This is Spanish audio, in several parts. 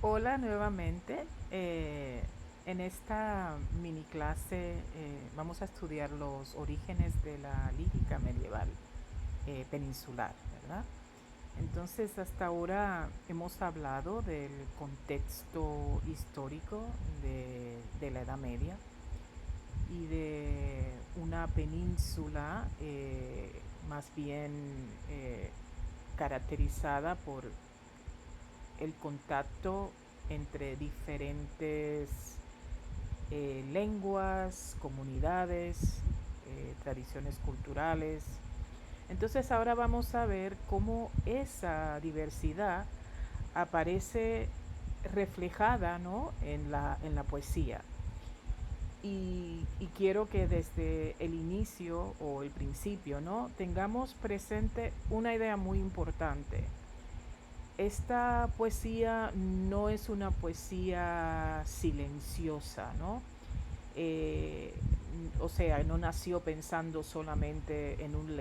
Hola nuevamente. En esta mini clase vamos a estudiar los orígenes de la lírica medieval peninsular, ¿verdad? Entonces, hasta ahora hemos hablado del contexto histórico de la Edad Media y de una península más bien caracterizada por el contacto entre diferentes lenguas, comunidades, tradiciones culturales. Entonces ahora vamos a ver cómo esa diversidad aparece reflejada, ¿no?, en la poesía. Y quiero que desde el inicio o el principio, ¿no?, tengamos presente una idea muy importante. Esta poesía no es una poesía silenciosa, ¿no? Eh, o sea, no nació pensando solamente en un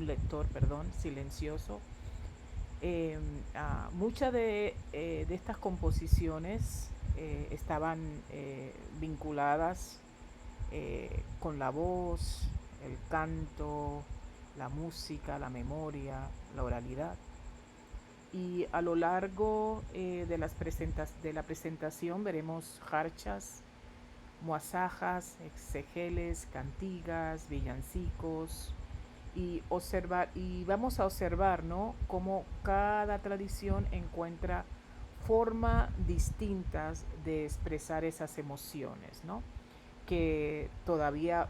lector, perdón, silencioso. Eh, Muchas de estas composiciones estaban vinculadas con la voz, el canto, la música, la memoria, la oralidad. Y a lo largo de la presentación veremos jarchas, muasajas, exegeles, cantigas, villancicos y vamos a observar, ¿no?, cómo cada tradición encuentra formas distintas de expresar esas emociones, ¿no?, que todavía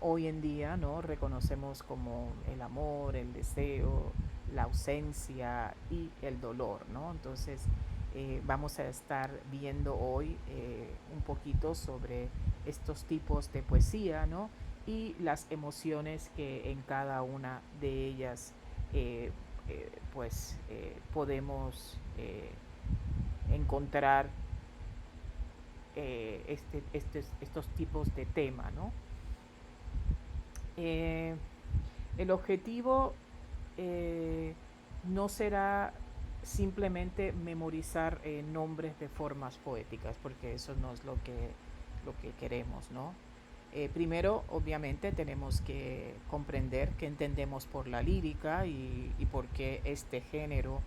hoy en día, ¿no?, reconocemos como el amor, el deseo, la ausencia y el dolor, ¿no? Entonces vamos a estar viendo hoy un poquito sobre estos tipos de poesía, ¿no?, y las emociones que en cada una de ellas podemos encontrar estos tipos de tema, ¿no? Eh, el objetivo eh, no será simplemente memorizar nombres de formas poéticas, porque eso no es lo que queremos, ¿no? Primero, obviamente, tenemos que comprender qué entendemos por la lírica y por qué este género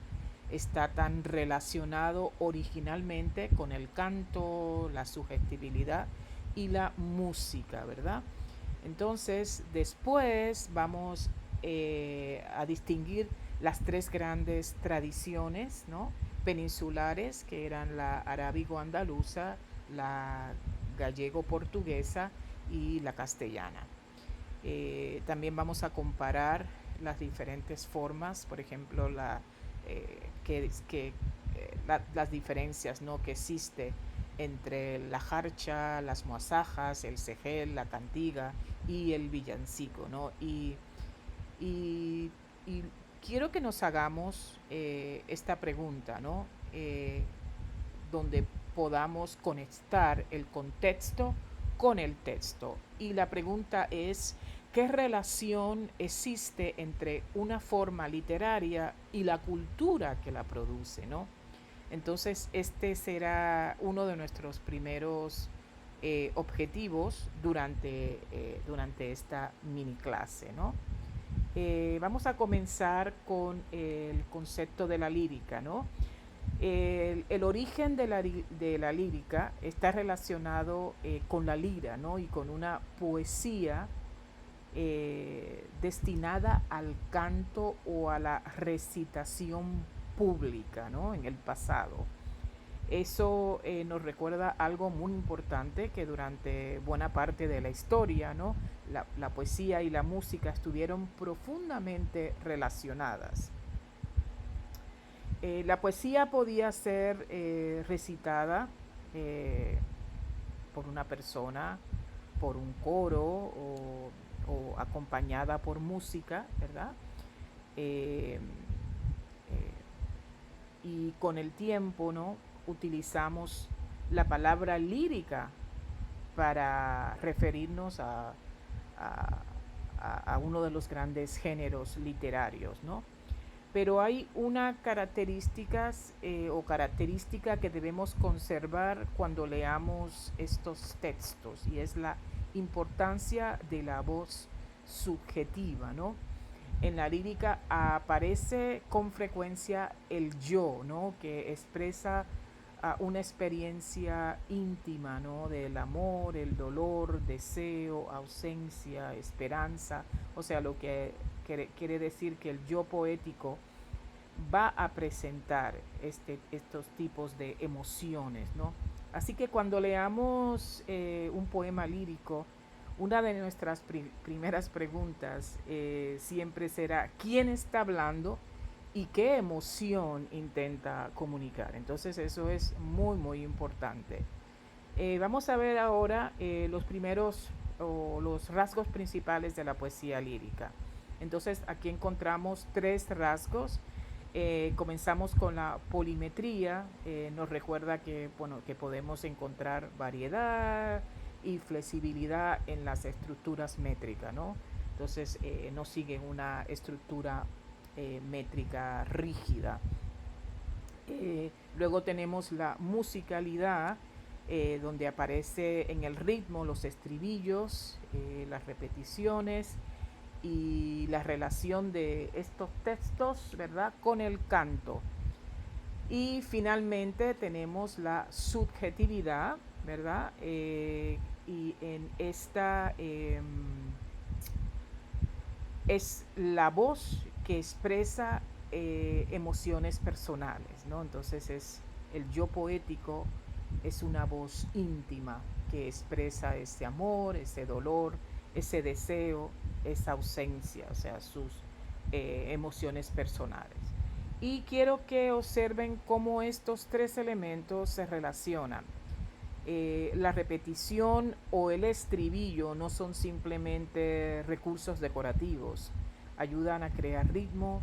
está tan relacionado originalmente con el canto, la sugestibilidad y la música, ¿verdad? Entonces, después vamos a distinguir las tres grandes tradiciones, ¿no?, peninsulares, que eran la arábigo-andaluza, la gallego-portuguesa y la castellana. También vamos a comparar las diferentes formas, por ejemplo, las diferencias, ¿no?, que existe entre la jarcha, las muasajas, el segel, la cantiga y el villancico, ¿no? Y, y quiero que nos hagamos esta pregunta, ¿no? Donde podamos conectar el contexto con el texto. Y la pregunta es, ¿qué relación existe entre una forma literaria y la cultura que la produce, ¿no? Entonces, este será uno de nuestros primeros objetivos durante esta mini clase, ¿no? Vamos a comenzar con el concepto de la lírica, ¿no? El origen de la lírica está relacionado con la lira, ¿no?, y con una poesía destinada al canto o a la recitación pública, ¿no?, en el pasado. Eso nos recuerda algo muy importante, que durante buena parte de la historia, ¿no?, la poesía y la música estuvieron profundamente relacionadas. La poesía podía ser recitada eh, por una persona, por un coro o acompañada por música, ¿verdad? Eh, y con el tiempo, ¿no?, utilizamos la palabra lírica para referirnos a, a uno de los grandes géneros literarios, ¿no? pero hay una característica que debemos conservar cuando leamos estos textos, y es la importancia de la voz subjetiva, ¿no? En la lírica aparece con frecuencia el yo, ¿no? Que expresa una experiencia íntima, ¿no? Del amor, el dolor, deseo, ausencia, esperanza. O sea, lo que quiere decir que el yo poético va a presentar estos tipos de emociones, ¿no? Así que cuando leamos un poema lírico, una de nuestras primeras preguntas siempre será: ¿quién está hablando y qué emoción intenta comunicar? Entonces eso es muy, muy importante. Vamos a ver ahora los primeros o los rasgos principales de la poesía lírica. Entonces aquí encontramos tres rasgos. Comenzamos con la polimetría. Nos recuerda que, bueno, que podemos encontrar variedad y flexibilidad en las estructuras métricas, ¿no? Entonces no siguen una estructura métrica rígida. Luego tenemos la musicalidad, donde aparece en el ritmo los estribillos, las repeticiones y la relación de estos textos, ¿verdad?, con el canto. Y finalmente tenemos la subjetividad, ¿verdad? Y en esta es la voz que expresa emociones personales, ¿no? Entonces es el yo poético, es una voz íntima que expresa ese amor, ese dolor, ese deseo, esa ausencia, o sea, sus emociones personales. Y quiero que observen cómo estos tres elementos se relacionan. La repetición o el estribillo no son simplemente recursos decorativos, ayudan a crear ritmo,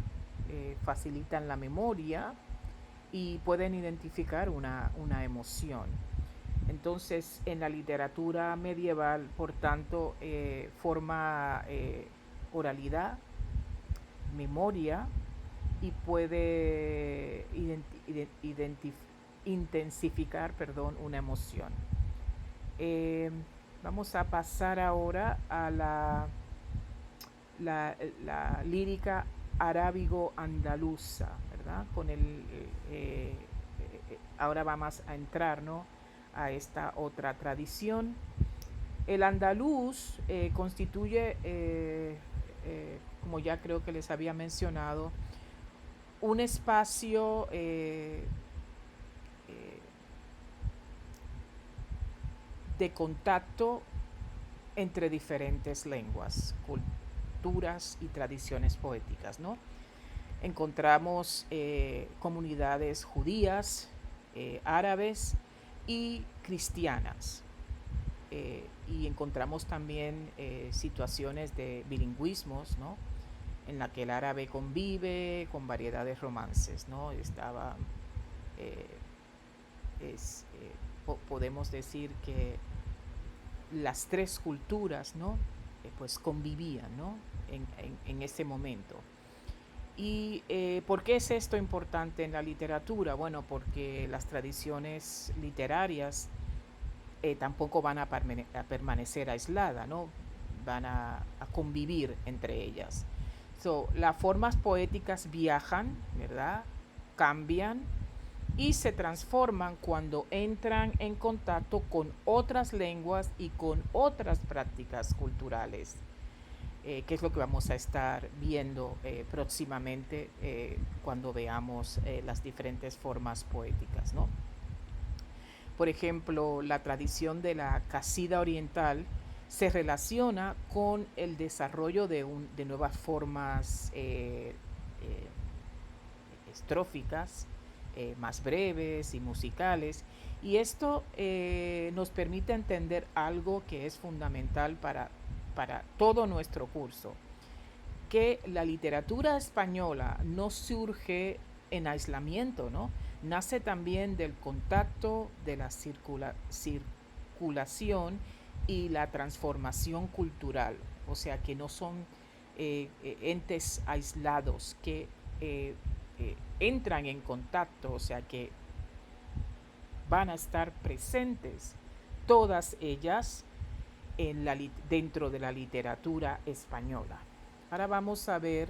facilitan la memoria y pueden identificar una emoción. Entonces, en la literatura medieval, por tanto, forma oralidad, memoria, y puede intensificar, perdón, una emoción. Eh, Vamos a pasar ahora a la lírica arábigo-andaluza, ¿verdad? Ahora vamos a entrar, ¿no?, a esta otra tradición. El andaluz constituye, como ya creo que les había mencionado, un espacio de contacto entre diferentes lenguas, culturas y tradiciones poéticas, ¿no? Encontramos comunidades judías, árabes y cristianas. Y encontramos también situaciones de bilingüismos, ¿no?, en la que el árabe convive con variedad de romances, ¿no? Eh, podemos decir que las tres culturas, ¿no?, pues convivían, ¿no?, en ese momento. ¿Y por qué es esto importante en la literatura? Bueno, porque las tradiciones literarias tampoco van a permanecer aisladas, ¿no? Van a convivir entre ellas. Las formas poéticas viajan, ¿verdad? Cambian y se transforman cuando entran en contacto con otras lenguas y con otras prácticas culturales, que es lo que vamos a estar viendo próximamente cuando veamos las diferentes formas poéticas, ¿no? Por ejemplo, la tradición de la casida oriental se relaciona con el desarrollo de nuevas formas estróficas, más breves y musicales, y esto nos permite entender algo que es fundamental para todo nuestro curso, que la literatura española no surge en aislamiento, ¿no? Nace también del contacto, de la circulación y la transformación cultural, o sea que no son entes aislados que entran en contacto, o sea que van a estar presentes todas ellas dentro de la literatura española. Ahora vamos a ver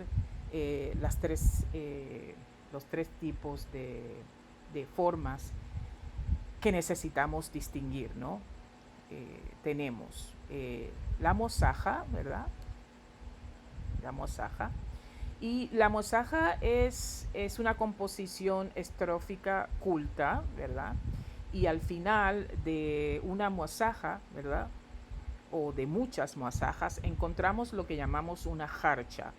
los tres tipos de formas que necesitamos distinguir, ¿no? Tenemos la mozaja, ¿verdad? La mozaja. Y la mozaja es una composición estrófica culta, ¿verdad? Y al final de una mozaja, ¿verdad? O de muchas mozajas, encontramos lo que llamamos una jarcha,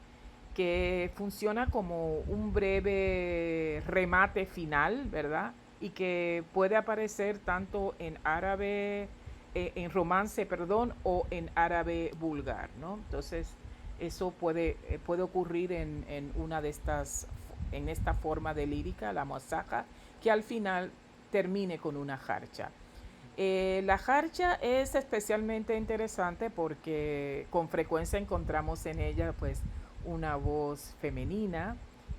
que funciona como un breve remate final, ¿verdad? Y que puede aparecer tanto en árabe, en romance, perdón, o en árabe vulgar, ¿no? Entonces, eso puede ocurrir en una de estas, en esta forma de lírica, la mozaja, que al final termine con una jarcha. La jarcha es especialmente interesante porque con frecuencia encontramos en ella pues una voz femenina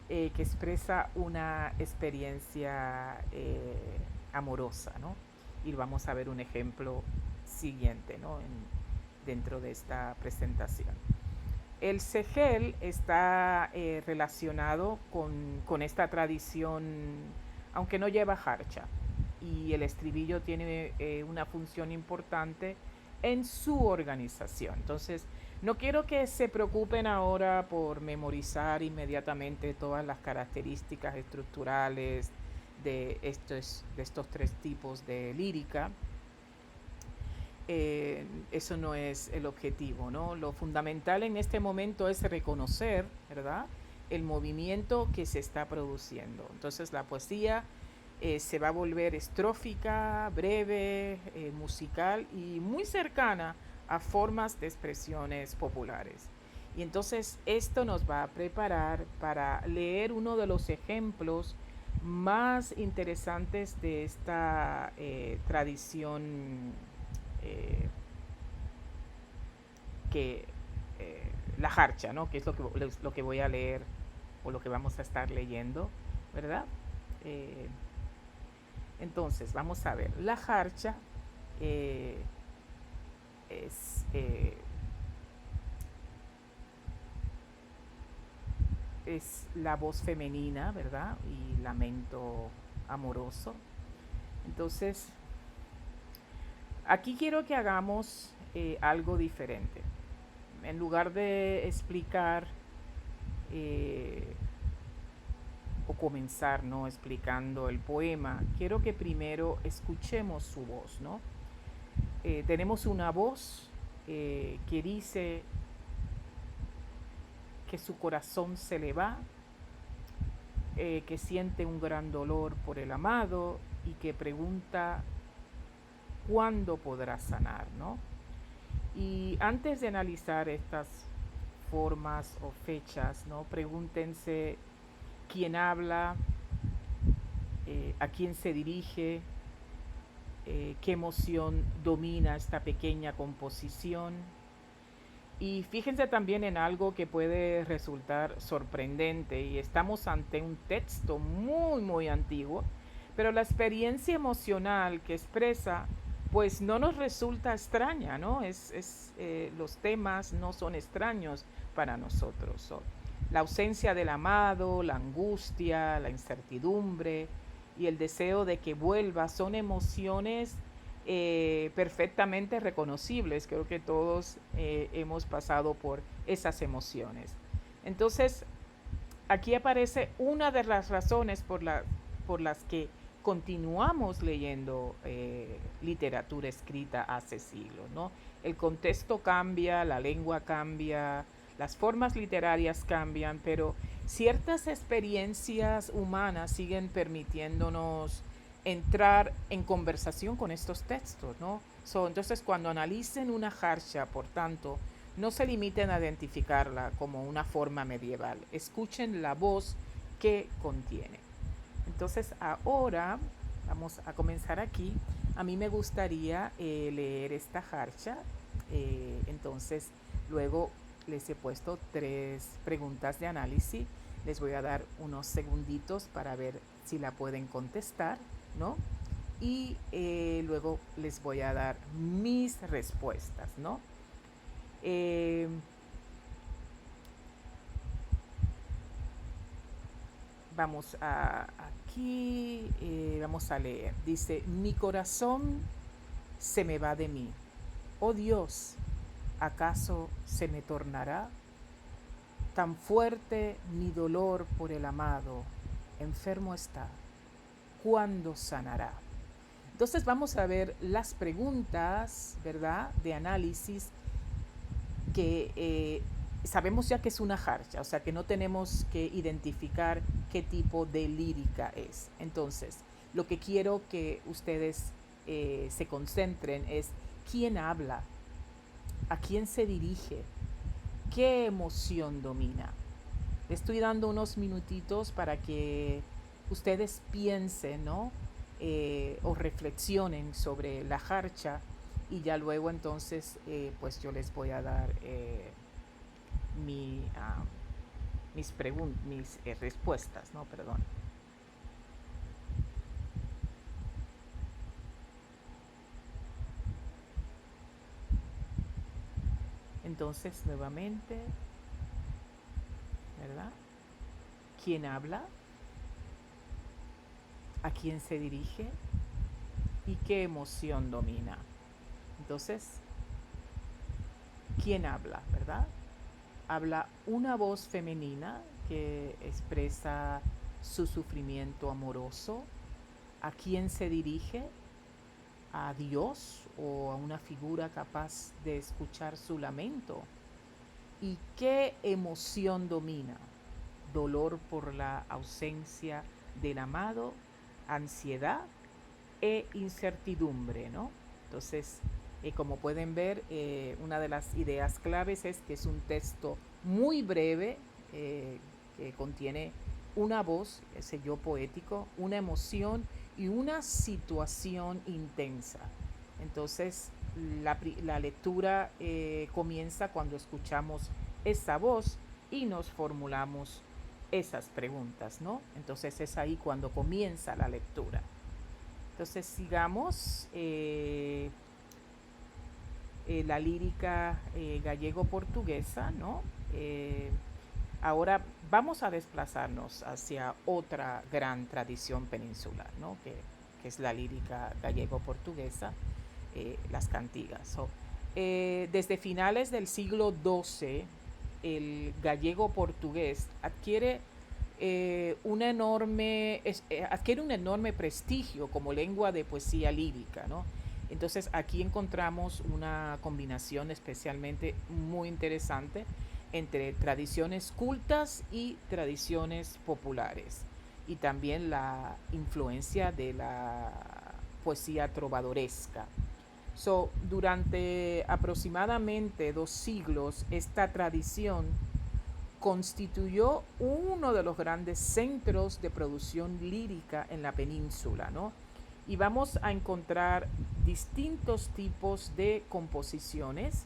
que expresa una experiencia amorosa, ¿no? Y vamos a ver un ejemplo siguiente, ¿no? Dentro de esta presentación. El segel está relacionado con esta tradición, aunque no lleva jarcha, y el estribillo tiene una función importante en su organización. Entonces, no quiero que se preocupen ahora por memorizar inmediatamente todas las características estructurales de estos tres tipos de lírica. Eso no es el objetivo, ¿no? Lo fundamental en este momento es reconocer, ¿verdad?, el movimiento que se está produciendo. Entonces la poesía se va a volver estrófica, breve, musical y muy cercana a formas de expresiones populares. Y entonces esto nos va a preparar para leer uno de los ejemplos más interesantes de esta tradición eh, que la jarcha, ¿no? Que es lo que voy a leer o lo que vamos a estar leyendo, ¿verdad? Eh, entonces, vamos a ver. La jarcha eh, es, eh, es la voz femenina, ¿verdad? Y lamento amoroso. Entonces, aquí quiero que hagamos algo diferente. En lugar de explicar eh, o comenzar, ¿no?, explicando el poema, quiero que primero escuchemos su voz, ¿no? Tenemos una voz que dice que su corazón se le va, que siente un gran dolor por el amado y que pregunta cuándo podrá sanar, ¿no? Y antes de analizar estas formas o fechas, ¿no?, pregúntense quién habla, a quién se dirige, qué emoción domina esta pequeña composición. Y fíjense también en algo que puede resultar sorprendente, y estamos ante un texto muy, muy antiguo, pero la experiencia emocional que expresa pues no nos resulta extraña, ¿no? Los temas no son extraños para nosotros. La ausencia del amado, la angustia, la incertidumbre y el deseo de que vuelva son emociones perfectamente reconocibles. Creo que todos hemos pasado por esas emociones. Entonces, aquí aparece una de las razones por las que continuamos leyendo literatura escrita hace siglos, ¿no? El contexto cambia, la lengua cambia, las formas literarias cambian, pero ciertas experiencias humanas siguen permitiéndonos entrar en conversación con estos textos, ¿no? Entonces, cuando analicen una jarcha, por tanto, no se limiten a identificarla como una forma medieval, escuchen la voz que contiene. Entonces, ahora vamos a comenzar aquí. A mí me gustaría leer esta jarcha. Entonces, luego les he puesto tres preguntas de análisis Les voy a dar unos segunditos para ver si la pueden contestar, ¿no? Y luego les voy a dar mis respuestas, ¿no? Eh, vamos a aquí, vamos a leer. Dice, mi corazón se me va de mí. Oh Dios, ¿acaso se me tornará? Tan fuerte mi dolor por el amado, enfermo está. ¿Cuándo sanará? Entonces vamos a ver las preguntas, ¿verdad? De análisis que sabemos ya que es una jarcha, o sea que no tenemos que identificar qué tipo de lírica es. Entonces, lo que quiero que ustedes se concentren es quién habla, a quién se dirige, qué emoción domina. Le estoy dando unos minutitos para que ustedes piensen, ¿no? O reflexionen sobre la jarcha y ya luego entonces pues yo les voy a dar mi, mis respuestas, ¿no? Perdón. Entonces nuevamente, ¿verdad? ¿Quién habla? ¿A quién se dirige? ¿Y qué emoción domina? Entonces, ¿quién habla, verdad? Habla una voz femenina que expresa su sufrimiento amoroso. ¿A quién se dirige? ¿A Dios o a una figura capaz de escuchar su lamento? ¿Y qué emoción domina? Dolor por la ausencia del amado, ansiedad e incertidumbre, ¿no? Entonces, como pueden ver, una de las ideas claves es que es un texto muy breve, que contiene una voz, ese yo poético, una emoción y una situación intensa. Entonces, la lectura comienza cuando escuchamos esa voz y nos formulamos esas preguntas, ¿no? Entonces es ahí cuando comienza la lectura. Entonces sigamos la lírica gallego-portuguesa, ¿no? Ahora vamos a desplazarnos hacia otra gran tradición peninsular, ¿no? Que es la lírica gallego-portuguesa, las cantigas. Desde finales del siglo XII, el gallego-portugués adquiere un enorme prestigio como lengua de poesía lírica, ¿no? Entonces aquí encontramos una combinación especialmente muy interesante entre tradiciones cultas y tradiciones populares, y también la influencia de la poesía trovadoresca. Durante aproximadamente 2 siglos, esta tradición constituyó uno de los grandes centros de producción lírica en la península, ¿no? Y vamos a encontrar distintos tipos de composiciones.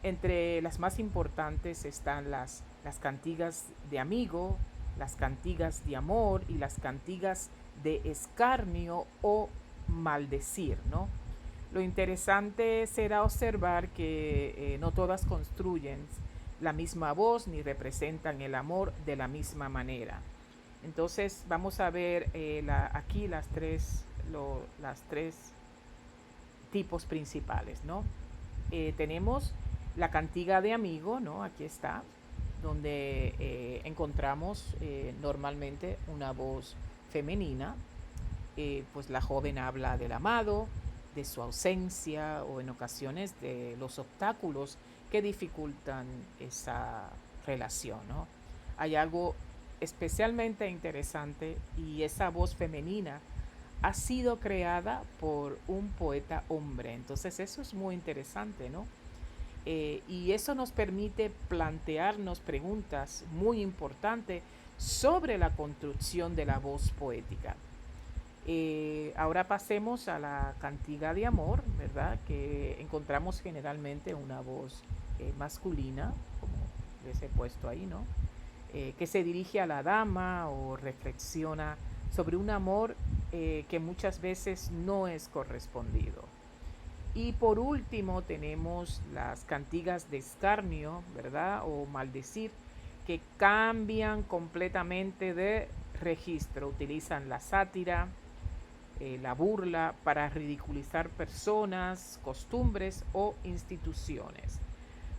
Entre las más importantes están las cantigas de amigo, las cantigas de amor y las cantigas de escarnio o maldecir, ¿no? Lo interesante será observar que no todas construyen la misma voz ni representan el amor de la misma manera. Entonces vamos a ver aquí las tres tipos principales, ¿no? Tenemos la cantiga de amigo, ¿no? Aquí está, donde encontramos normalmente una voz femenina. Pues la joven habla del amado, de su ausencia o en ocasiones de los obstáculos que dificultan esa relación, ¿no? Hay algo especialmente interesante, y esa voz femenina ha sido creada por un poeta hombre. Entonces eso es muy interesante, ¿no? Y eso nos permite plantearnos preguntas muy importantes sobre la construcción de la voz poética. Ahora pasemos a la cantiga de amor, ¿verdad? Que encontramos generalmente una voz masculina, como les he puesto ahí, ¿no? que se dirige a la dama o reflexiona sobre un amor que muchas veces no es correspondido. Y por último tenemos las cantigas de escarnio, ¿verdad? O maldecir, que cambian completamente de registro. Utilizan la sátira, la burla para ridiculizar personas, costumbres o instituciones.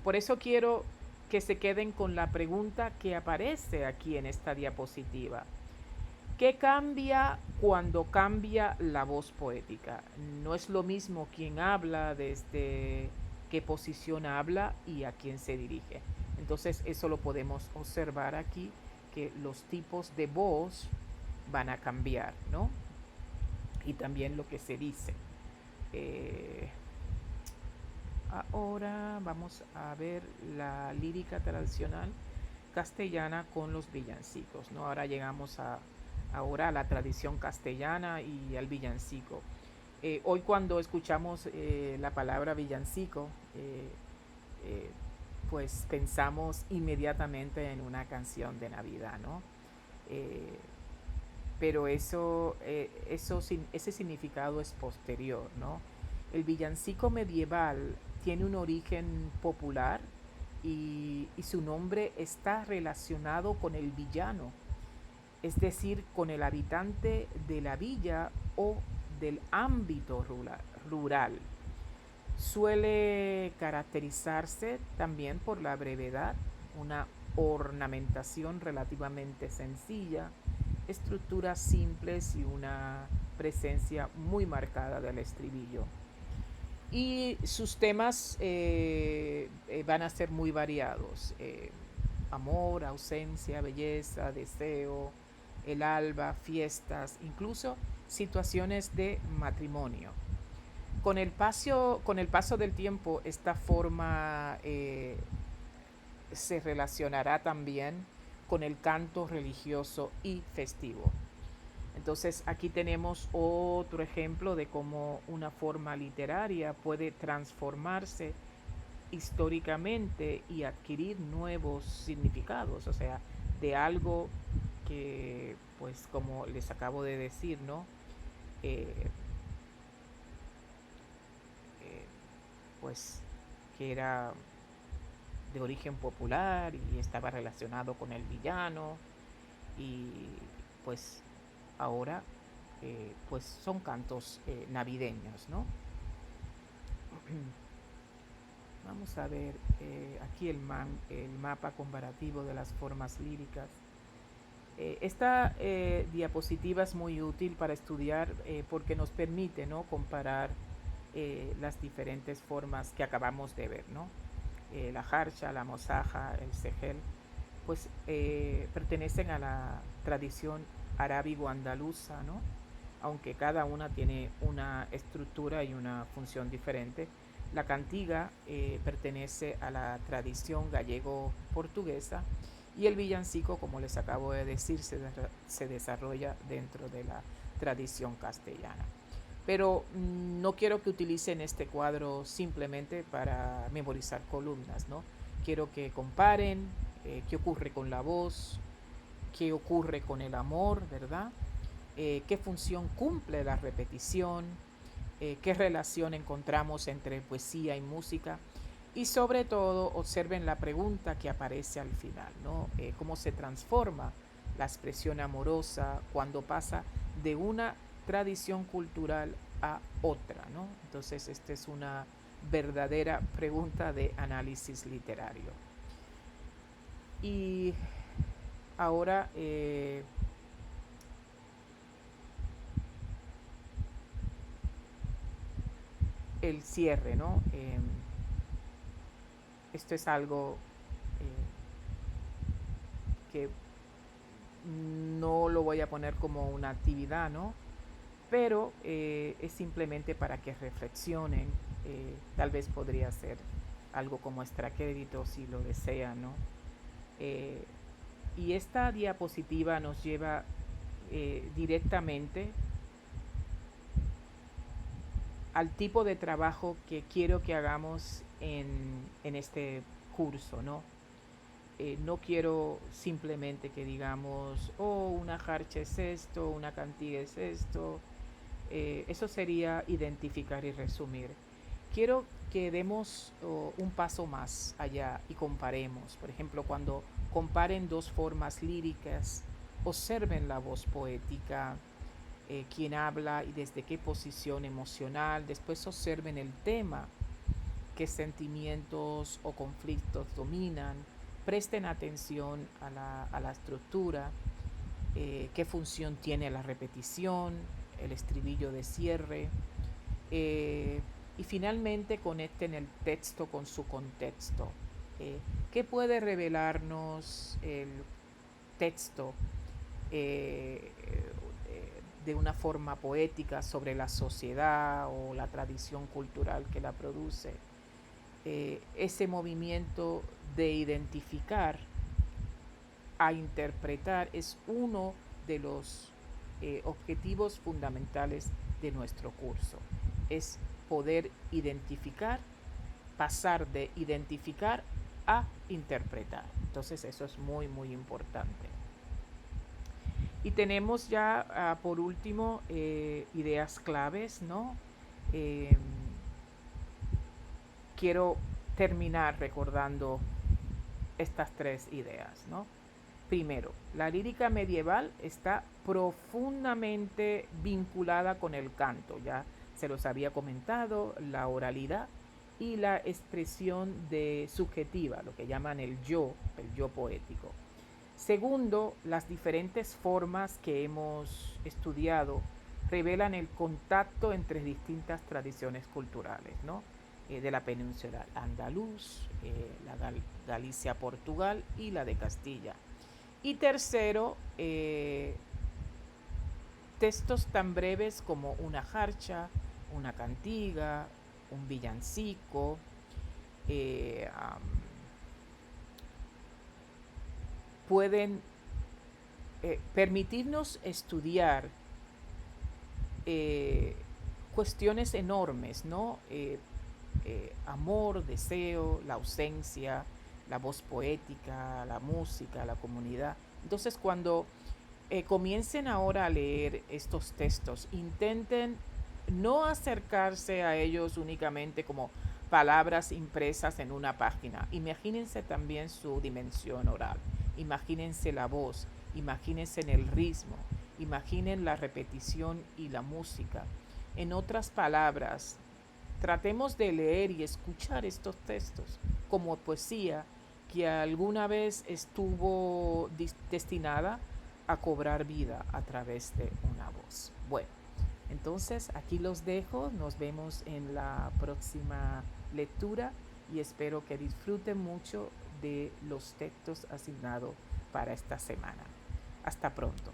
Por eso quiero que se queden con la pregunta que aparece aquí en esta diapositiva. ¿Qué cambia cuando cambia la voz poética? No es lo mismo quien habla, desde qué posición habla y a quién se dirige. Entonces eso lo podemos observar aquí, que los tipos de voz van a cambiar, ¿no? Y también lo que se dice. Eh, Ahora vamos a ver la lírica tradicional castellana con los villancicos, ¿no? Ahora llegamos ahora a la tradición castellana y al villancico. Hoy cuando escuchamos la palabra villancico, eh, pues pensamos inmediatamente en una canción de Navidad, ¿no? Eh, pero ese significado es posterior, ¿no? El villancico medieval tiene un origen popular y su nombre está relacionado con el villano, es decir, con el habitante de la villa o del ámbito rural. Suele caracterizarse también por la brevedad, una ornamentación relativamente sencilla, estructuras simples y una presencia muy marcada del estribillo. Y sus temas van a ser muy variados. Amor, ausencia, belleza, deseo, el alba, fiestas, incluso situaciones de matrimonio. Con el paso del tiempo, esta forma se relacionará también con el canto religioso y festivo. Entonces aquí tenemos otro ejemplo de cómo una forma literaria puede transformarse históricamente y adquirir nuevos significados, o sea, de algo que, pues como les acabo de decir, ¿no? Eh, eh, pues que era de origen popular y estaba relacionado con el villano y pues ahora pues son cantos navideños, ¿no? Vamos a ver aquí el mapa comparativo de las formas líricas. Esta diapositiva es muy útil para estudiar porque nos permite, ¿no?, comparar las diferentes formas que acabamos de ver, ¿no? La jarcha, la mozaja, el segel, pues pertenecen a la tradición arábigo-andaluza, ¿no? Aunque cada una tiene una estructura y una función diferente. La cantiga pertenece a la tradición gallego-portuguesa y el villancico, como les acabo de decir, se desarrolla dentro de la tradición castellana. Pero no quiero que utilicen este cuadro simplemente para memorizar columnas, ¿no? Quiero que comparen qué ocurre con la voz, qué ocurre con el amor, ¿verdad? Qué función cumple la repetición, qué relación encontramos entre poesía y música y sobre todo observen la pregunta que aparece al final, ¿no? Cómo se transforma la expresión amorosa cuando pasa de una tradición cultural a otra, ¿no? Entonces esta es una verdadera pregunta de análisis literario. Y ahora el cierre, ¿no? Esto es algo que no lo voy a poner como una actividad, ¿no? Pero es simplemente para que reflexionen. Tal vez podría ser algo como extra crédito si lo desean, ¿no? Eh, y esta diapositiva nos lleva directamente al tipo de trabajo que quiero que hagamos en este curso, ¿no? no quiero simplemente que digamos, oh, una jarcha es esto, una cantiga es esto. Eso sería identificar y resumir. Quiero que demos un paso más allá y comparemos. Por ejemplo, cuando comparen dos formas líricas, observen la voz poética, quién habla y desde qué posición emocional. Después observen el tema, qué sentimientos o conflictos dominan. Presten atención a la estructura, qué función tiene la repetición, el estribillo de cierre. eh, y finalmente conecten el texto con su contexto. ¿Qué puede revelarnos el texto eh, de una forma poética sobre la sociedad o la tradición cultural que la produce? Ese movimiento de identificar a interpretar es uno de los objetivos fundamentales de nuestro curso. Es poder identificar, pasar de identificar a interpretar. Entonces eso es muy, muy importante. Y tenemos ya, por último, ideas claves, ¿no? Eh, Quiero terminar recordando estas tres ideas, ¿no? Primero, la lírica medieval está profundamente vinculada con el canto, ya se los había comentado, la oralidad y la expresión de subjetiva, lo que llaman el yo poético. Segundo, las diferentes formas que hemos estudiado revelan el contacto entre distintas tradiciones culturales, ¿no? De la península andaluz, la Galicia, Portugal y la de Castilla. Y tercero, textos tan breves como una jarcha, una cantiga, un villancico, pueden permitirnos estudiar cuestiones enormes, ¿no? Amor, deseo, la ausencia, la voz poética, la música, la comunidad. Entonces, cuando comiencen ahora a leer estos textos, intenten no acercarse a ellos únicamente como palabras impresas en una página. Imagínense también su dimensión oral, imagínense la voz, imagínense en el ritmo, imaginen la repetición y la música. En otras palabras, tratemos de leer y escuchar estos textos como poesía que alguna vez estuvo destinada a cobrar vida a través de una voz. Bueno, entonces aquí los dejo, nos vemos en la próxima lectura y espero que disfruten mucho de los textos asignados para esta semana. Hasta pronto.